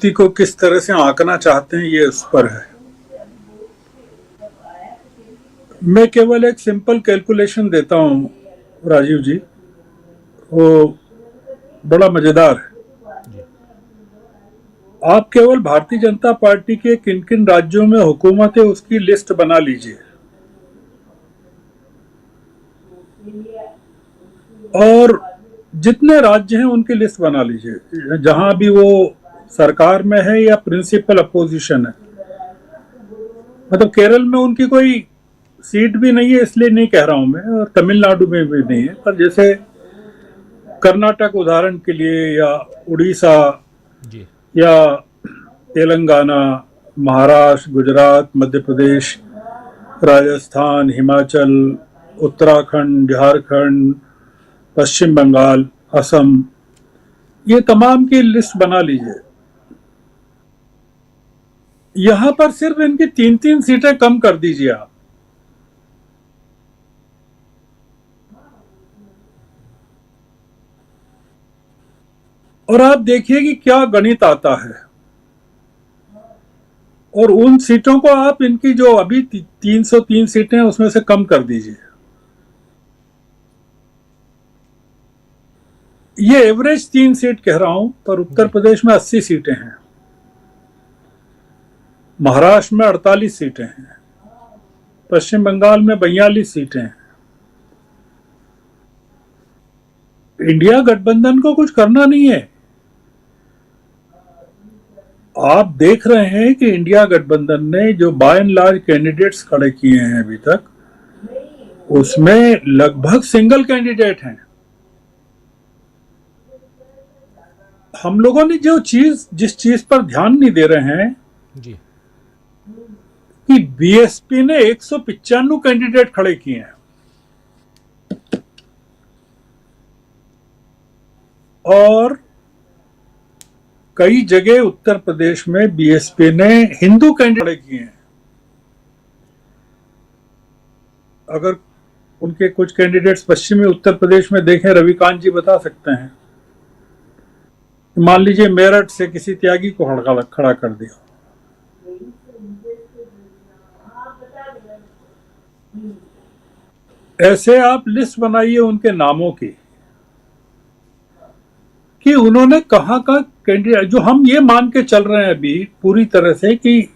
व्यक्ति को किस तरह से आंकना चाहते हैं ये उस पर है। मैं केवल एक सिंपल कैलकुलेशन देता हूं राजीव जी, वो बड़ा मजेदार है। जी। आप केवल भारतीय जनता पार्टी के किन किन राज्यों में हुकूमत है उसकी लिस्ट बना लीजिए और जितने राज्य हैं उनकी लिस्ट बना लीजिए जहां भी वो सरकार में है या प्रिंसिपल अपोजिशन है। मतलब केरल में उनकी कोई सीट भी नहीं है इसलिए नहीं कह रहा हूं मैं, और तमिलनाडु में भी नहीं है, पर जैसे कर्नाटक उदाहरण के लिए, या उड़ीसा, जी। या तेलंगाना, महाराष्ट्र, गुजरात, मध्य प्रदेश, राजस्थान, हिमाचल, उत्तराखंड, झारखंड, पश्चिम बंगाल, असम, ये तमाम की लिस्ट बना लीजिए। यहां पर सिर्फ इनकी 3-3 सीटें कम कर दीजिए आप, और आप देखिए कि क्या गणित आता है। और उन सीटों को आप इनकी जो अभी 303 सीटें हैं उसमें से कम कर दीजिए। ये एवरेज 3 सीट कह रहा हूं, पर उत्तर जी। प्रदेश में 80 सीटें हैं, महाराष्ट्र में 48 सीटें हैं, पश्चिम बंगाल में 42 सीटें हैं। इंडिया गठबंधन को कुछ करना नहीं है। आप देख रहे हैं कि इंडिया गठबंधन ने जो बाय एंड लार्ज कैंडिडेट्स खड़े किए हैं अभी तक, उसमें लगभग सिंगल कैंडिडेट हैं। हम लोगों ने जिस चीज पर ध्यान नहीं दे रहे हैं जी। कि बीएसपी ने 195 कैंडिडेट खड़े किए हैं, और कई जगह उत्तर प्रदेश में बीएसपी ने हिंदू कैंडिडेट खड़े किए हैं। अगर उनके कुछ कैंडिडेट्स पश्चिमी उत्तर प्रदेश में देखें, रविकांत जी बता सकते हैं। मान लीजिए मेरठ से किसी त्यागी को खड़ा कर दिया, ऐसे आप लिस्ट बनाइए उनके नामों की कि उन्होंने कहां का कैंडिडेट, जो हम ये मान के चल रहे हैं अभी पूरी तरह से कि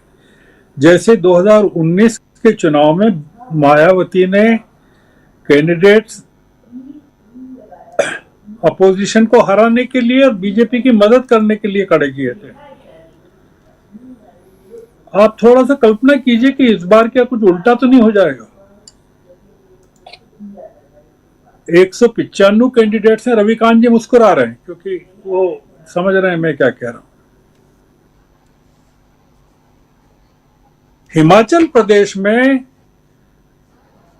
जैसे 2019 के चुनाव में मायावती ने कैंडिडेट्स अपोजिशन को हराने के लिए और बीजेपी की मदद करने के लिए खड़े किए थे। आप थोड़ा सा कल्पना कीजिए कि इस बार क्या कुछ उल्टा तो नहीं हो जाएगा। 195 कैंडिडेट्स हैं। रविकांत जी मुस्कुरा रहे हैं क्योंकि वो समझ रहे हैं मैं क्या कह रहा हूं। हिमाचल प्रदेश में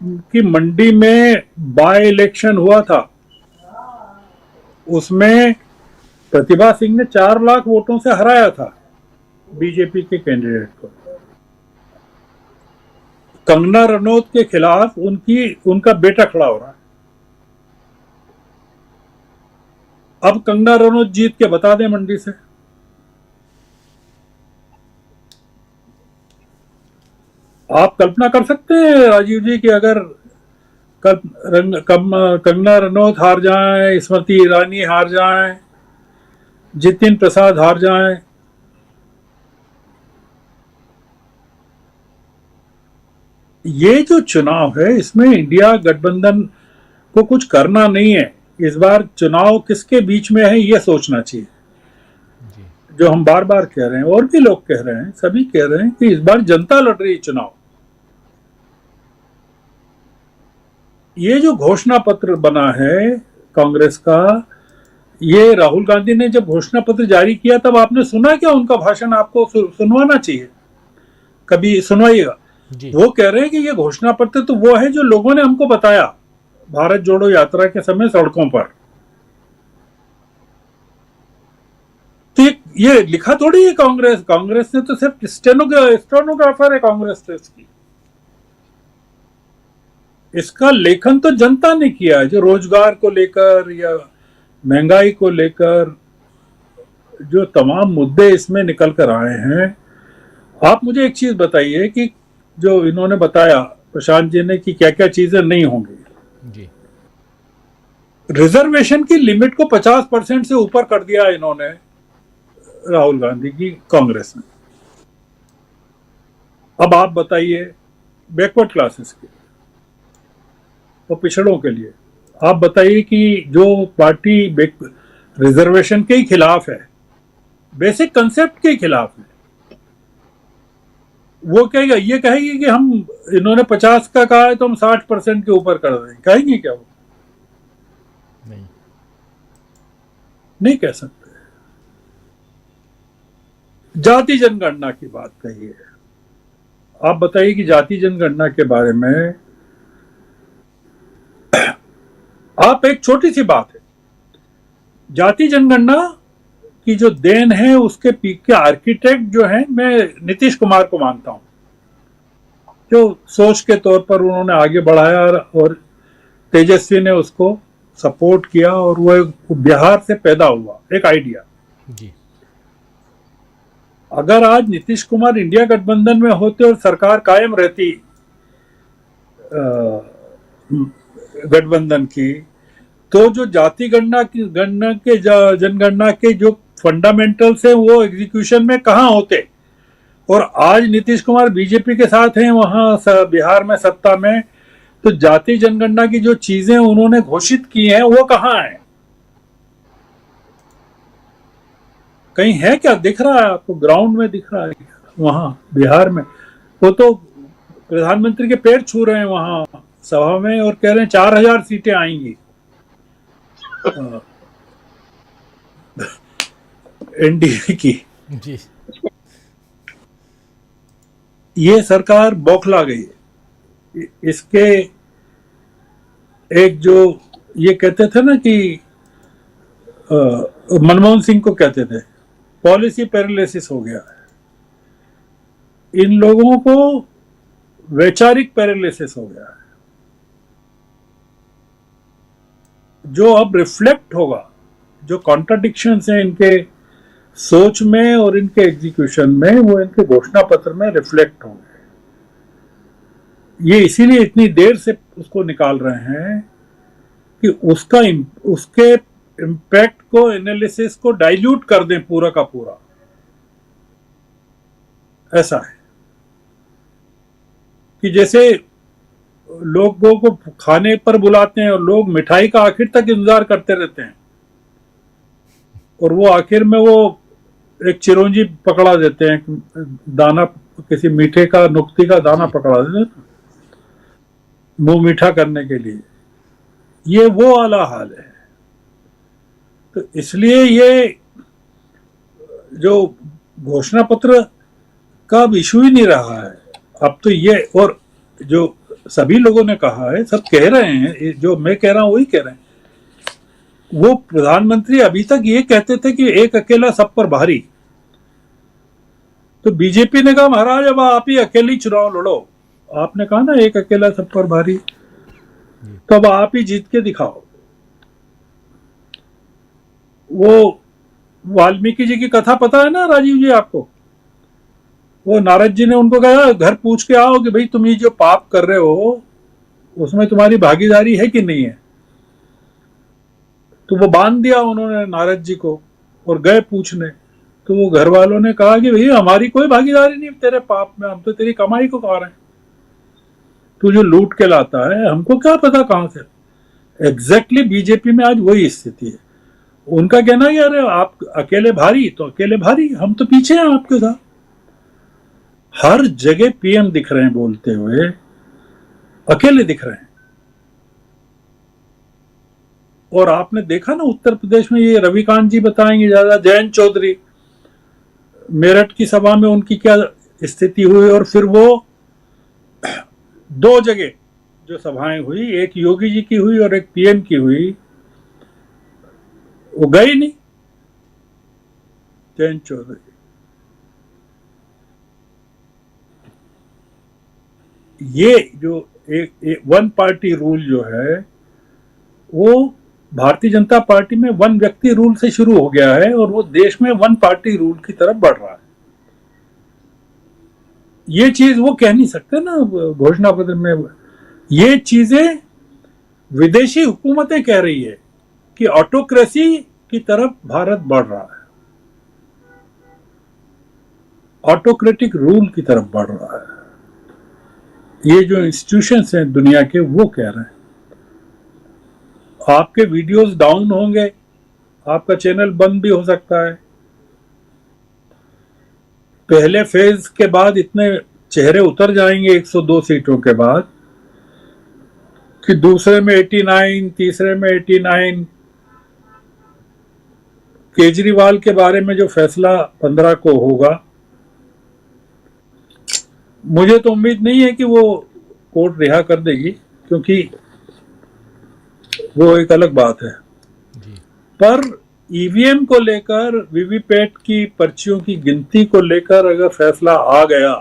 की मंडी में बाय इलेक्शन हुआ था, उसमें प्रतिभा सिंह ने 4 लाख वोटों से हराया था बीजेपी के कैंडिडेट को। कंगना रनौत के खिलाफ उनका बेटा खड़ा हो रहा है। अब कंगना रनौत जीत के बता दें मंडी से, आप कल्पना कर सकते हैं राजीव जी कि अगर कंगना रनौत हार जाए, स्मृति ईरानी हार जाए, जितिन प्रसाद हार जाए, ये जो चुनाव है इसमें इंडिया गठबंधन को कुछ करना नहीं है। इस बार चुनाव किसके बीच में है ये सोचना चाहिए। जी। जो हम बार बार कह रहे हैं और भी लोग कह रहे हैं, सभी कह रहे हैं कि इस बार जनता लड़ रही है चुनाव। ये जो घोषणा पत्र बना है कांग्रेस का, ये राहुल गांधी ने जब घोषणा पत्र जारी किया तब आपने सुना क्या उनका भाषण? आपको सुनवाना चाहिए, कभी सुनवाइएगा। जी। वो कह रहे हैं कि ये घोषणा पत्र तो वो है जो लोगों ने हमको बताया भारत जोड़ो यात्रा के समय सड़कों पर। तो ये लिखा थोड़ी है कांग्रेस ने तो सिर्फ स्टेनोग्राफर है कांग्रेस तो इसकी। इसका लेखन तो जनता ने किया है, जो रोजगार को लेकर या महंगाई को लेकर जो तमाम मुद्दे इसमें निकल कर आए हैं, आप मुझे एक चीज बताइए कि जो इन्होंने बताया प्रशांत जी ने कि क्या क्या चीजें नहीं होंगी। जी रिजर्वेशन की लिमिट को 50% से ऊपर कर दिया इन्होंने, राहुल गांधी की कांग्रेस ने। अब आप बताइए बैकवर्ड क्लासेस के और पिछड़ों के लिए, आप बताइए कि जो पार्टी रिजर्वेशन के ही खिलाफ है, बेसिक कंसेप्ट के खिलाफ है, वो कहेगा, ये कहेगी कि हम, इन्होंने 50 का कहा है तो हम 60% के ऊपर कर देंगे, कहेंगे क्या? वो नहीं। नहीं कह सकते। जाति जनगणना की बात कही है, आप बताइए कि जाति जनगणना के बारे में आप, एक छोटी सी बात है, जाति जनगणना की जो देन है उसके पीक के आर्किटेक्ट जो है, मैं नीतीश कुमार को मानता हूं, जो सोच के तौर पर उन्होंने आगे बढ़ाया और तेजस्वी ने उसको सपोर्ट किया और वो बिहार से पैदा हुआ एक आइडिया। जी अगर आज नीतीश कुमार इंडिया गठबंधन में होते और सरकार कायम रहती गठबंधन की, तो जो जाति गणना के जनगणना के जो फंडामेंटल्स है वो एग्जीक्यूशन में कहाँ होते, और आज नीतीश कुमार बीजेपी के साथ हैं वहां बिहार में सत्ता में, तो जाति जनगणना की जो चीजें उन्होंने घोषित की हैं वो कहाँ है? कहीं है क्या? दिख रहा है आपको? ग्राउंड में दिख रहा है वहां बिहार में? वो तो प्रधानमंत्री के पैर छू रहे हैं वहां सभा में और कह रहे हैं 4000 सीटें आएंगी एनडीए की। जी ये सरकार बौखला गई। इसके एक जो ये कहते थे ना कि मनमोहन सिंह को कहते थे पॉलिसी पैरालिसिस हो गया है, इन लोगों को वैचारिक पैरालिसिस हो गया है, जो अब रिफ्लेक्ट होगा, जो कॉन्ट्राडिक्शंस हैं इनके सोच में और इनके एग्जीक्यूशन में, वो इनके घोषणा पत्र में रिफ्लेक्ट होंगे। ये इसीलिए इतनी देर से उसको निकाल रहे हैं कि उसके इम्पैक्ट को, एनालिसिस को डाइल्यूट कर दें पूरा का पूरा। ऐसा है कि जैसे लोगों को खाने पर बुलाते हैं और लोग मिठाई का आखिर तक इंतजार करते रहते हैं, और वो आखिर में वो एक चिरौंजी पकड़ा देते हैं, दाना, किसी मीठे का नुक्ती का दाना पकड़ा देते हैं मुंह मीठा करने के लिए। ये वो वाला हाल है। तो इसलिए ये जो घोषणा पत्र का अब इशू ही नहीं रहा है अब तो ये, और जो सभी लोगों ने कहा है, सब कह रहे हैं, जो मैं कह रहा हूं वही कह रहे हैं। वो प्रधानमंत्री अभी तक ये कहते थे कि एक अकेला सब पर भारी, तो बीजेपी ने कहा महाराज अब आप ही अकेले चुनाव लड़ो। आपने कहा ना एक अकेला सब पर भारी, तो अब आप ही जीत के दिखाओ। वो वाल्मीकि जी की कथा पता है ना राजीव जी आपको? वो नारद जी ने उनको कहा घर पूछ के आओ कि भाई तुम ये जो पाप कर रहे हो उसमें तुम्हारी भागीदारी है कि नहीं है। तो वो बांध दिया उन्होंने नारद जी को और गए पूछने। तो वो घर वालों ने कहा कि भैया हमारी कोई भागीदारी नहीं तेरे पाप में, हम तो तेरी कमाई को खा रहे हैं, तू जो लूट के लाता है हमको क्या पता कहां से। एग्जैक्टली बीजेपी में आज वही स्थिति है। उनका कहना है अरे आप अकेले भारी तो अकेले भारी, हम तो पीछे हैं आपके साथ। हर जगह पीएम दिख रहे हैं बोलते हुए, अकेले दिख रहे हैं। और आपने देखा ना उत्तर प्रदेश में, ये रविकांत जी बताएंगे ज्यादा, जयंत चौधरी मेरठ की सभा में उनकी क्या स्थिति हुई, और फिर वो 2 जगह जो सभाएं हुई, एक योगी जी की हुई और एक पीएम की हुई, वो गए नहीं जयंत चौधरी। ये जो एक वन पार्टी रूल जो है वो भारतीय जनता पार्टी में वन व्यक्ति रूल से शुरू हो गया है और वो देश में वन पार्टी रूल की तरफ बढ़ रहा है। ये चीज वो कह नहीं सकते ना घोषणा पत्र में। ये चीजें विदेशी हुकूमतें कह रही है कि ऑटोक्रेसी की तरफ भारत बढ़ रहा है, ऑटोक्रेटिक रूल की तरफ बढ़ रहा है। ये जो इंस्टीट्यूशंस हैं दुनिया के वो कह रहे हैं। आपके वीडियोस डाउन होंगे, आपका चैनल बंद भी हो सकता है। पहले फेज के बाद इतने चेहरे उतर जाएंगे 102 सीटों के बाद कि दूसरे में 89, तीसरे में 89। केजरीवाल के बारे में जो फैसला 15 को होगा, मुझे तो उम्मीद नहीं है कि वो कोर्ट रिहा कर देगी, क्योंकि वो एक अलग बात है। जी। पर ईवीएम को लेकर, वीवीपैट की पर्चियों की गिनती को लेकर अगर फैसला आ गया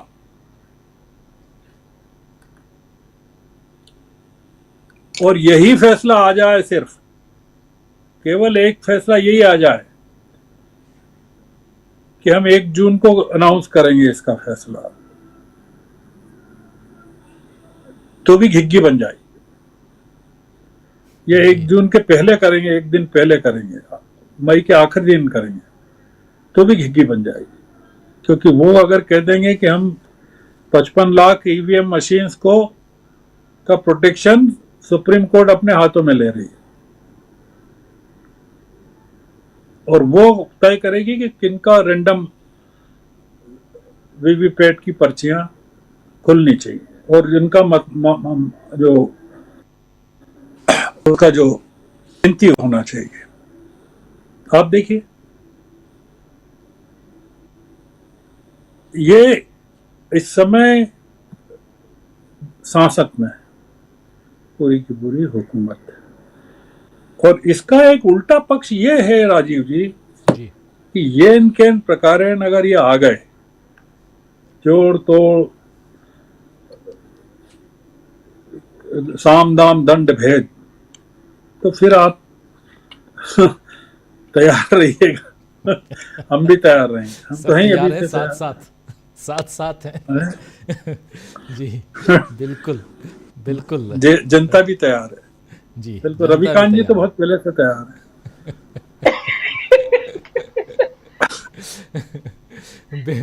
और यही फैसला आ जाए, सिर्फ केवल एक फैसला यही आ जाए कि हम 1 जून को अनाउंस करेंगे इसका फैसला, तो भी घिग्गी बन जाएगी। ये 1 जून के पहले करेंगे, 1 दिन पहले करेंगे, मई के आखिरी दिन करेंगे, तो भी घिग्गी बन जाएगी। क्योंकि वो अगर कह देंगे कि हम 55 लाख ईवीएम मशीन्स को का प्रोटेक्शन सुप्रीम कोर्ट अपने हाथों में ले रही है और वो तय करेगी कि किनका रैंडम वीवीपैट की पर्चियां खुलनी चाहिए और जिनका जो उसका जो गिनती होना चाहिए। आप देखिए, ये इस समय सांसद में पूरी की पूरी हुकूमत है। और इसका एक उल्टा पक्ष ये है राजीव जी कि ये इनके प्रकारेण अगर ये आ गए जोड़ तोड़, साम दाम दंड भेद, तो फिर आप तैयार रहिएगा। हम भी तैयार रहेंगे, हम तो हैं अभी से साथ साथ हैं। जी बिल्कुल बिल्कुल। जनता भी तैयार है जी, बिल्कुल। रविकांत जी तो बहुत पहले से तैयार है।